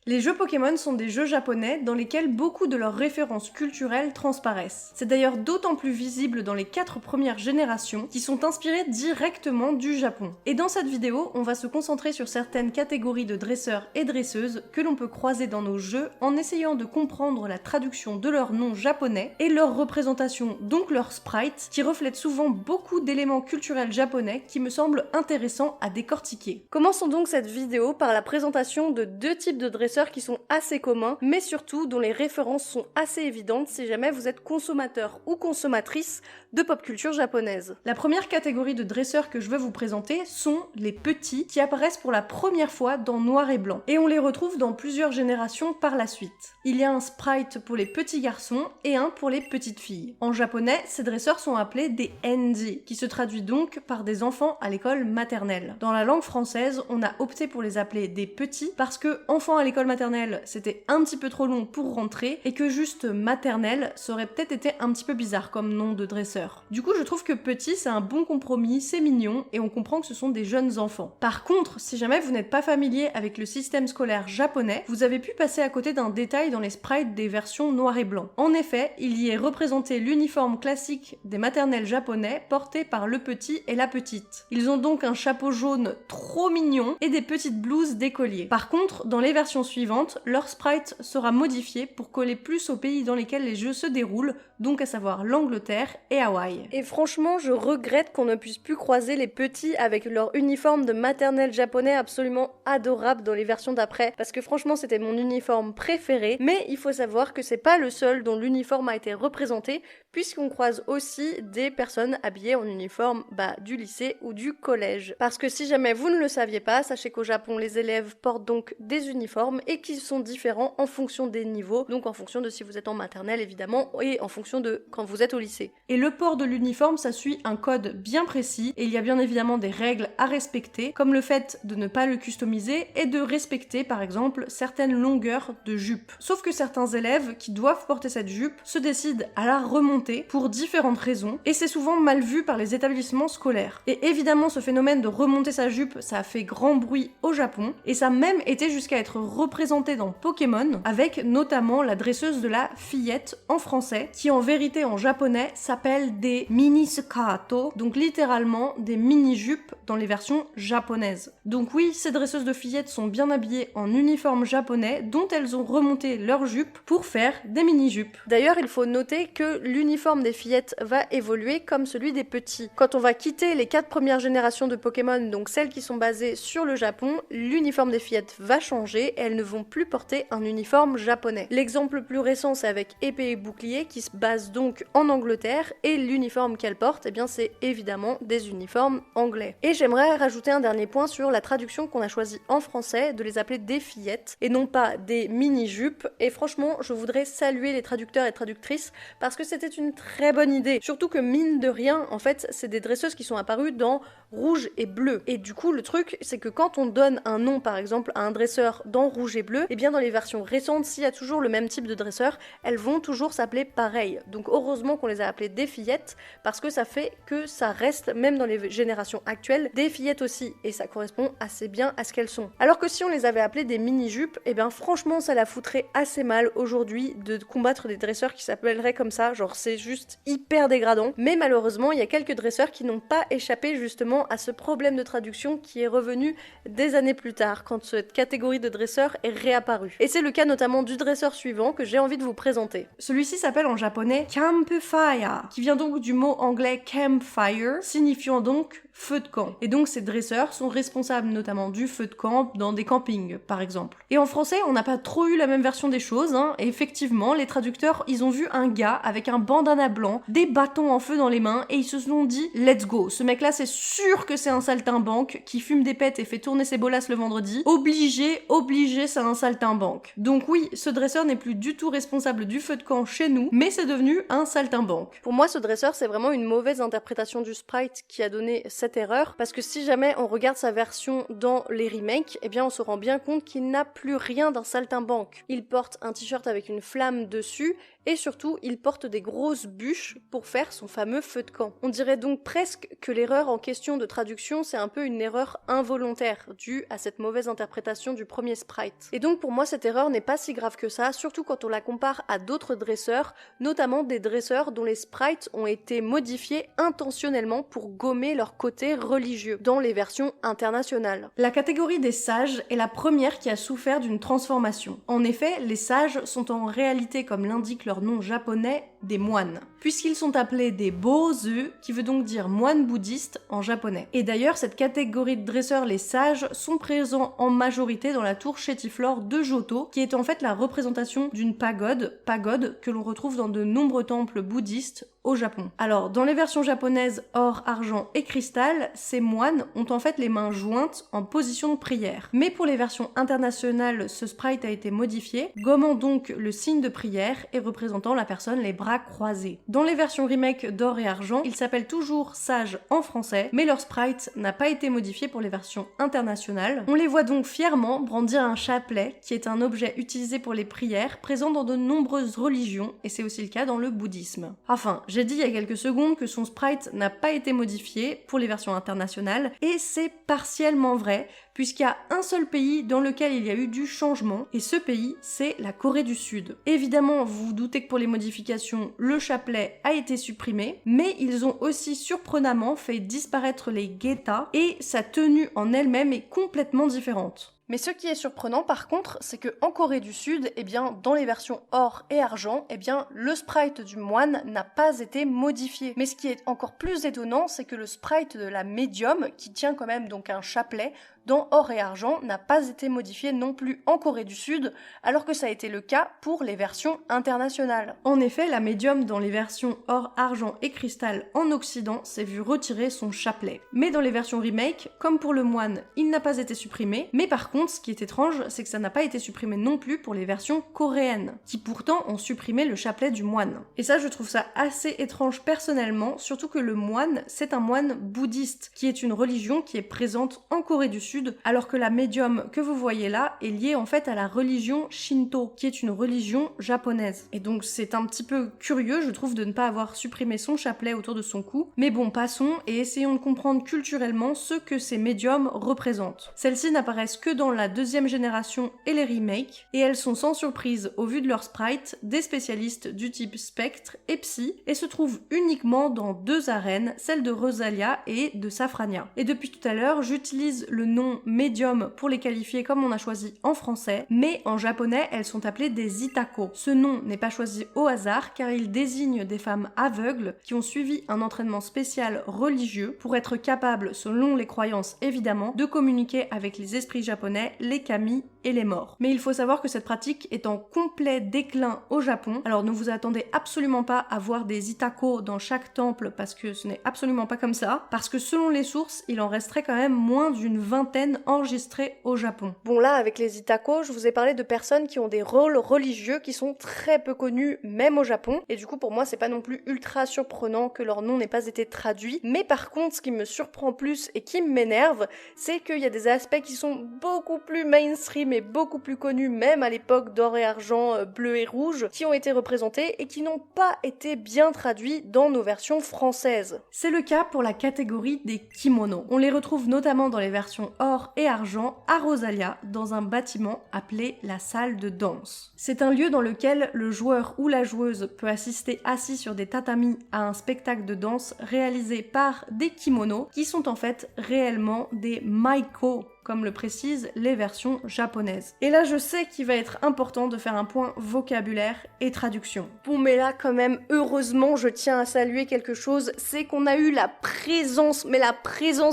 Les jeux Pokémon sont des jeux japonais dans lesquels beaucoup de leurs références culturelles transparaissent. C'est d'ailleurs d'autant plus visible dans les 4 premières générations qui sont inspirées directement du Japon. Et dans cette vidéo, on va se concentrer sur certaines catégories de dresseurs et dresseuses que l'on peut croiser dans nos jeux en essayant de comprendre la traduction de leurs noms japonais et leur représentation, donc leur sprite, qui reflètent souvent beaucoup d'éléments culturels japonais qui me semblent intéressants à décortiquer. Commençons donc cette vidéo par la présentation de 2 types de dresseurs qui sont assez communs, mais surtout dont les références sont assez évidentes si jamais vous êtes consommateur ou consommatrice de pop culture japonaise. La première catégorie de dresseurs que je veux vous présenter sont les petits qui apparaissent pour la première fois dans Noir et Blanc, et on les retrouve dans plusieurs générations par la suite. Il y a un sprite pour les petits garçons et un pour les petites filles. En japonais, ces dresseurs sont appelés des endi, qui se traduit donc par des enfants à l'école maternelle. Dans la langue française, on a opté pour les appeler des petits parce que enfants à l'école maternelle, c'était un petit peu trop long pour rentrer, et que juste maternelle, ça aurait peut-être été un petit peu bizarre comme nom de dresseur. Du coup, je trouve que petit, c'est un bon compromis, c'est mignon, et on comprend que ce sont des jeunes enfants. Par contre, si jamais vous n'êtes pas familier avec le système scolaire japonais, vous avez pu passer à côté d'un détail dans les sprites des versions noir et blanc. En effet, il y est représenté l'uniforme classique des maternelles japonais porté par le petit et la petite. Ils ont donc un chapeau jaune trop mignon et des petites blouses d'écoliers. Par contre, dans les versions suivante, leur sprite sera modifié pour coller plus aux pays dans lesquels les jeux se déroulent, donc à savoir l'Angleterre et Hawaï. Et franchement, je regrette qu'on ne puisse plus croiser les petits avec leur uniforme de maternelle japonais absolument adorable dans les versions d'après, parce que franchement c'était mon uniforme préféré, mais il faut savoir que c'est pas le seul dont l'uniforme a été représenté, puisqu'on croise aussi des personnes habillées en uniforme du lycée ou du collège. Parce que si jamais vous ne le saviez pas, sachez qu'au Japon les élèves portent donc des uniformes et qui sont différents en fonction des niveaux, donc en fonction de si vous êtes en maternelle évidemment, et en fonction de quand vous êtes au lycée. Et le port de l'uniforme, ça suit un code bien précis, et il y a bien évidemment des règles à respecter, comme le fait de ne pas le customiser et de respecter par exemple certaines longueurs de jupe. Sauf que certains élèves qui doivent porter cette jupe se décident à la remonter pour différentes raisons, et c'est souvent mal vu par les établissements scolaires. Et évidemment, ce phénomène de remonter sa jupe, ça a fait grand bruit au Japon, et ça a même été jusqu'à être représenté dans Pokémon, avec notamment la dresseuse de la fillette en français, qui en vérité en japonais s'appelle des mini sukato, donc littéralement des mini-jupes dans les versions japonaises. Donc oui, ces dresseuses de fillettes sont bien habillées en uniforme japonais, dont elles ont remonté leur jupe pour faire des mini-jupes. D'ailleurs, il faut noter que l'uniforme des fillettes va évoluer comme celui des petits. Quand on va quitter les 4 premières générations de Pokémon, donc celles qui sont basées sur le Japon, l'uniforme des fillettes va changer et elles ne vont plus porter un uniforme japonais. L'exemple le plus récent, c'est avec Épée et Bouclier, qui se base donc en Angleterre, et l'uniforme qu'elles portent, eh bien c'est évidemment des uniformes anglais. Et j'aimerais rajouter un dernier point sur la traduction qu'on a choisi en français, de les appeler des fillettes, et non pas des mini-jupes, et franchement, je voudrais saluer les traducteurs et traductrices, parce que c'était une très bonne idée. Surtout que mine de rien, en fait, c'est des dresseuses qui sont apparues dans rouge et bleu. Et du coup, le truc, c'est que quand on donne un nom, par exemple, à un dresseur dans rouge et bleu, et bien dans les versions récentes, s'il y a toujours le même type de dresseur, elles vont toujours s'appeler pareil. Donc heureusement qu'on les a appelées des fillettes, parce que ça fait que ça reste, même dans les générations actuelles, des fillettes aussi, et ça correspond assez bien à ce qu'elles sont. Alors que si on les avait appelées des mini-jupes, et bien franchement, ça la foutrait assez mal aujourd'hui de combattre des dresseurs qui s'appelleraient comme ça, genre c'est juste hyper dégradant. Mais malheureusement, il y a quelques dresseurs qui n'ont pas échappé justement à ce problème de traduction qui est revenu des années plus tard, quand cette catégorie de dresseurs est réapparue. Et c'est le cas notamment du dresseur suivant que j'ai envie de vous présenter. Celui-ci s'appelle en japonais Campfire, qui vient donc du mot anglais campfire, signifiant donc feu de camp. Et donc ces dresseurs sont responsables notamment du feu de camp dans des campings, par exemple. Et en français, on n'a pas trop eu la même version des choses, et effectivement, les traducteurs, ils ont vu un gars avec un bandana blanc, des bâtons en feu dans les mains, et ils se sont dit « Let's go, ce mec-là, c'est sûr que c'est un saltimbanque qui fume des pètes et fait tourner ses bolasses le vendredi. Obligé, c'est un saltimbanque. » Donc oui, ce dresseur n'est plus du tout responsable du feu de camp chez nous, mais c'est devenu un saltimbanque. Pour moi, ce dresseur, c'est vraiment une mauvaise interprétation du sprite qui a donné cette erreur, parce que si jamais on regarde sa version dans les remakes, eh bien on se rend bien compte qu'il n'a plus rien d'un saltimbanque. Il porte un t-shirt avec une flamme dessus, Et surtout, il porte des grosses bûches pour faire son fameux feu de camp. On dirait donc presque que l'erreur en question de traduction, c'est un peu une erreur involontaire, due à cette mauvaise interprétation du premier sprite. Et donc pour moi, cette erreur n'est pas si grave que ça, surtout quand on la compare à d'autres dresseurs, notamment des dresseurs dont les sprites ont été modifiés intentionnellement pour gommer leur côté religieux, dans les versions internationales. La catégorie des sages est la première qui a souffert d'une transformation. En effet, les sages sont en réalité, comme l'indique leur nom japonais, des moines, puisqu'ils sont appelés des Bozu, qui veut donc dire moine bouddhiste en japonais. Et d'ailleurs, cette catégorie de dresseurs, les sages, sont présents en majorité dans la tour Chétiflore de Johto, qui est en fait la représentation d'une pagode que l'on retrouve dans de nombreux temples bouddhistes au Japon. Alors, dans les versions japonaises or, argent et cristal, ces moines ont en fait les mains jointes en position de prière. Mais pour les versions internationales, ce sprite a été modifié, gommant donc le signe de prière et représentant la personne les bras croisés. Dans les versions remake d'or et argent, ils s'appellent toujours sages en français, mais leur sprite n'a pas été modifié pour les versions internationales. On les voit donc fièrement brandir un chapelet, qui est un objet utilisé pour les prières, présent dans de nombreuses religions, et c'est aussi le cas dans le bouddhisme. Enfin, j'ai dit il y a quelques secondes que son sprite n'a pas été modifié pour les versions internationales, et c'est partiellement vrai, puisqu'il y a un seul pays dans lequel il y a eu du changement, et ce pays, c'est la Corée du Sud. Évidemment, vous vous doutez que pour les modifications, le chapelet a été supprimé, mais ils ont aussi surprenamment fait disparaître les getas, et sa tenue en elle-même est complètement différente. Mais ce qui est surprenant par contre, c'est que en Corée du Sud, dans les versions or et argent, le sprite du moine n'a pas été modifié. Mais ce qui est encore plus étonnant, c'est que le sprite de la médium, qui tient quand même donc un chapelet, dans or et argent, n'a pas été modifié non plus en Corée du Sud, alors que ça a été le cas pour les versions internationales. En effet, la médium dans les versions or, argent et cristal en Occident s'est vu retirer son chapelet. Mais dans les versions remake, comme pour le moine, il n'a pas été supprimé, mais par contre, ce qui est étrange, c'est que ça n'a pas été supprimé non plus pour les versions coréennes, qui pourtant ont supprimé le chapelet du moine. Et ça, je trouve ça assez étrange personnellement, surtout que le moine, c'est un moine bouddhiste, qui est une religion qui est présente en Corée du Sud, alors que la médium que vous voyez là est liée en fait à la religion Shinto, qui est une religion japonaise. Et donc c'est un petit peu curieux, je trouve, de ne pas avoir supprimé son chapelet autour de son cou. Mais bon, passons et essayons de comprendre culturellement ce que ces médiums représentent. Celles-ci n'apparaissent que dans la deuxième génération et les remakes, et elles sont sans surprise, au vu de leur sprite, des spécialistes du type Spectre et Psy, et se trouvent uniquement dans deux arènes, celle de Rosalia et de Safrania. Et depuis tout à l'heure, j'utilise le nom médium pour les qualifier comme on a choisi en français, mais en japonais, elles sont appelées des Itako. Ce nom n'est pas choisi au hasard car il désigne des femmes aveugles qui ont suivi un entraînement spécial religieux pour être capables, selon les croyances évidemment, de communiquer avec les esprits japonais, les kami et les morts. Mais il faut savoir que cette pratique est en complet déclin au Japon, alors ne vous attendez absolument pas à voir des Itako dans chaque temple parce que ce n'est absolument pas comme ça, parce que selon les sources, il en resterait quand même moins d'une vingtaine enregistrées au Japon. Bon là, avec les Itako, je vous ai parlé de personnes qui ont des rôles religieux qui sont très peu connus, même au Japon, et du coup pour moi c'est pas non plus ultra surprenant que leur nom n'ait pas été traduit, mais par contre ce qui me surprend plus et qui m'énerve, c'est qu'il y a des aspects qui sont beaucoup plus mainstream et beaucoup plus connus, même à l'époque d'or et argent, bleu et rouge, qui ont été représentés et qui n'ont pas été bien traduits dans nos versions françaises. C'est le cas pour la catégorie des kimonos. On les retrouve notamment dans les versions or et argent à Rosalia, dans un bâtiment appelé la salle de danse. C'est un lieu dans lequel le joueur ou la joueuse peut assister assis sur des tatamis à un spectacle de danse réalisé par des kimonos qui sont en fait réellement des maiko, comme le précisent les versions japonaises. Et là, je sais qu'il va être important de faire un point vocabulaire et traduction. Bon, mais là, quand même, heureusement, je tiens à saluer quelque chose, c'est qu'on a eu la présence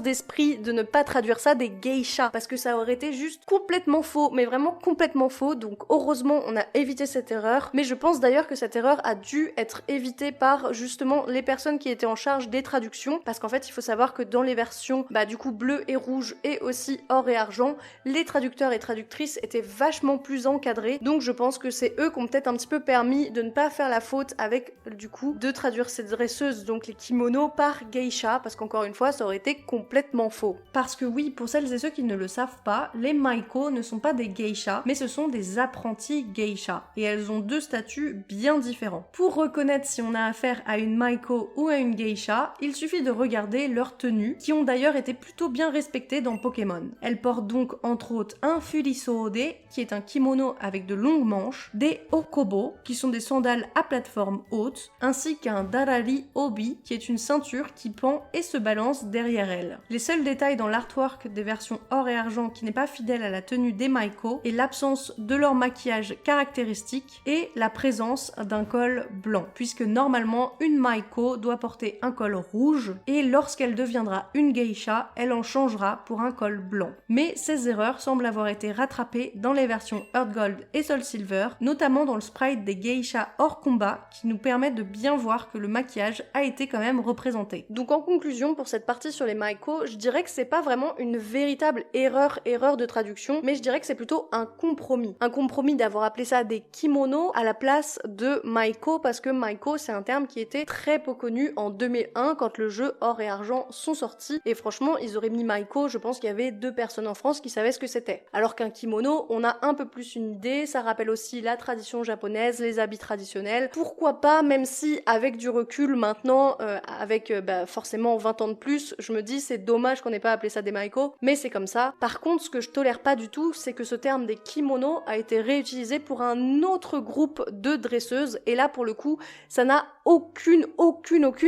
d'esprit de ne pas traduire ça des geishas, parce que ça aurait été juste complètement faux, mais vraiment complètement faux, donc heureusement, on a évité cette erreur, mais je pense d'ailleurs que cette erreur a dû être évitée par, justement, les personnes qui étaient en charge des traductions, parce qu'en fait, il faut savoir que dans les versions, du coup, bleu et rouge, et aussi or or et argent, les traducteurs et traductrices étaient vachement plus encadrés, donc je pense que c'est eux qui ont peut-être un petit peu permis de ne pas faire la faute avec, du coup, de traduire ces dresseuses, donc les kimonos, par geisha, parce qu'encore une fois, ça aurait été complètement faux. Parce que oui, pour celles et ceux qui ne le savent pas, les maiko ne sont pas des geishas, mais ce sont des apprentis geisha, et elles ont deux statuts bien différents. Pour reconnaître si on a affaire à une maiko ou à une geisha, il suffit de regarder leurs tenues, qui ont d'ailleurs été plutôt bien respectées dans Pokémon. Elles portent donc entre autres un furisoode, qui est un kimono avec de longues manches, des okobo, qui sont des sandales à plateforme haute, ainsi qu'un darari obi, qui est une ceinture qui pend et se balance derrière elle. Les seuls détails dans l'artwork des versions or et argent qui n'est pas fidèle à la tenue des maiko est l'absence de leur maquillage caractéristique et la présence d'un col blanc, puisque normalement une maiko doit porter un col rouge et lorsqu'elle deviendra une geisha, elle en changera pour un col blanc. Mais ces erreurs semblent avoir été rattrapées dans les versions Earth Gold et Soul Silver, notamment dans le sprite des geishas hors combat qui nous permet de bien voir que le maquillage a été quand même représenté. Donc en conclusion, pour cette partie sur les maiko, je dirais que c'est pas vraiment une véritable erreur de traduction, mais je dirais que c'est plutôt un compromis. Un compromis d'avoir appelé ça des kimonos à la place de maiko, parce que maiko c'est un terme qui était très peu connu en 2001 quand le jeu or et argent sont sortis, et franchement ils auraient mis maiko, je pense qu'il y avait 2 personnes en France qui savaient ce que c'était. Alors qu'un kimono, on a un peu plus une idée, ça rappelle aussi la tradition japonaise, les habits traditionnels. Pourquoi pas, même si avec du recul maintenant, avec forcément 20 ans de plus, je me dis c'est dommage qu'on n'ait pas appelé ça des maiko, mais c'est comme ça. Par contre, ce que je tolère pas du tout, c'est que ce terme des kimonos a été réutilisé pour un autre groupe de dresseuses, et là pour le coup, ça n'a aucune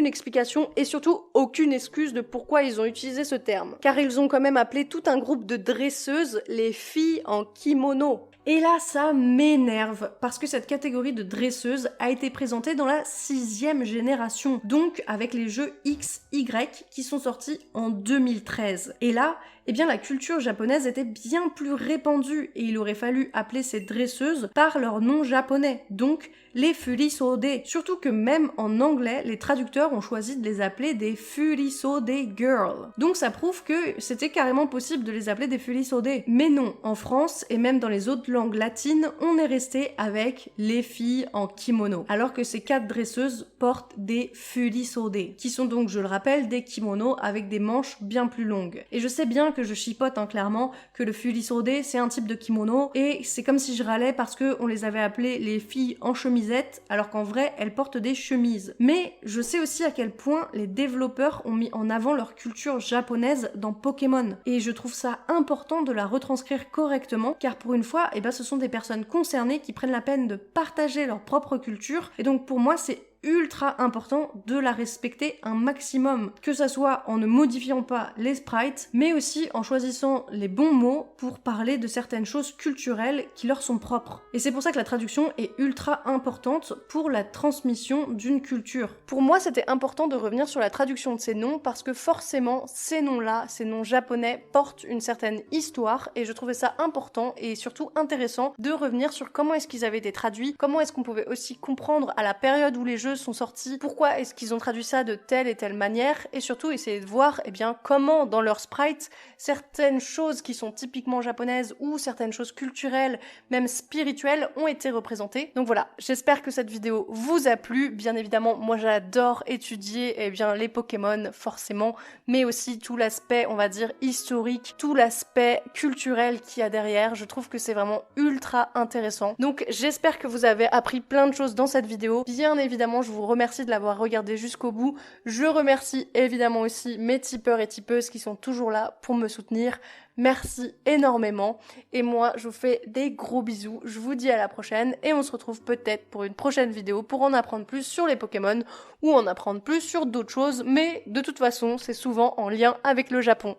explication et surtout aucune excuse de pourquoi ils ont utilisé ce terme. Car ils ont quand même appelé tout un groupe de dresseuses les filles en kimono. Et là, ça m'énerve, parce que cette catégorie de dresseuses a été présentée dans la 6e génération, donc avec les jeux X, Y qui sont sortis en 2013. Et là, eh bien la culture japonaise était bien plus répandue et il aurait fallu appeler ces dresseuses par leur nom japonais, donc les furisoode. Surtout que même en anglais, les traducteurs ont choisi de les appeler des furisoode girls. Donc ça prouve que c'était carrément possible de les appeler des furisoode. Mais non, en France et même dans les autres langues latines, on est resté avec les filles en kimono, alors que ces 4 dresseuses portent des furisoode, qui sont donc, je le rappelle, des kimonos avec des manches bien plus longues. Et je sais bien que je chipote clairement, que le furisoode c'est un type de kimono, et c'est comme si je râlais parce qu'on les avait appelées les filles en chemisette, alors qu'en vrai elles portent des chemises. Mais je sais aussi à quel point les développeurs ont mis en avant leur culture japonaise dans Pokémon, et je trouve ça important de la retranscrire correctement, car pour une fois, ce sont des personnes concernées qui prennent la peine de partager leur propre culture, et donc pour moi c'est ultra important de la respecter un maximum, que ça soit en ne modifiant pas les sprites, mais aussi en choisissant les bons mots pour parler de certaines choses culturelles qui leur sont propres. Et c'est pour ça que la traduction est ultra importante pour la transmission d'une culture. Pour moi, c'était important de revenir sur la traduction de ces noms parce que forcément, ces noms-là, ces noms japonais, portent une certaine histoire et je trouvais ça important et surtout intéressant de revenir sur comment est-ce qu'ils avaient été traduits, comment est-ce qu'on pouvait aussi comprendre à la période où les jeux sont sortis, pourquoi est-ce qu'ils ont traduit ça de telle et telle manière, et surtout essayer de voir comment dans leur sprite certaines choses qui sont typiquement japonaises ou certaines choses culturelles, même spirituelles, ont été représentées. Donc voilà, j'espère que cette vidéo vous a plu. Bien évidemment, moi j'adore étudier les Pokémon forcément, mais aussi tout l'aspect, on va dire, historique, tout l'aspect culturel qu'il y a derrière. Je trouve que c'est vraiment ultra intéressant. Donc j'espère que vous avez appris plein de choses dans cette vidéo. Bien évidemment, je vous remercie de l'avoir regardé jusqu'au bout. Je remercie évidemment aussi mes tipeurs et tipeuses qui sont toujours là pour me soutenir. Merci énormément. Et moi, je vous fais des gros bisous. Je vous dis à la prochaine et on se retrouve peut-être pour une prochaine vidéo pour en apprendre plus sur les Pokémon ou en apprendre plus sur d'autres choses. Mais de toute façon, c'est souvent en lien avec le Japon.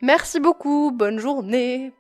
Merci beaucoup. Bonne journée.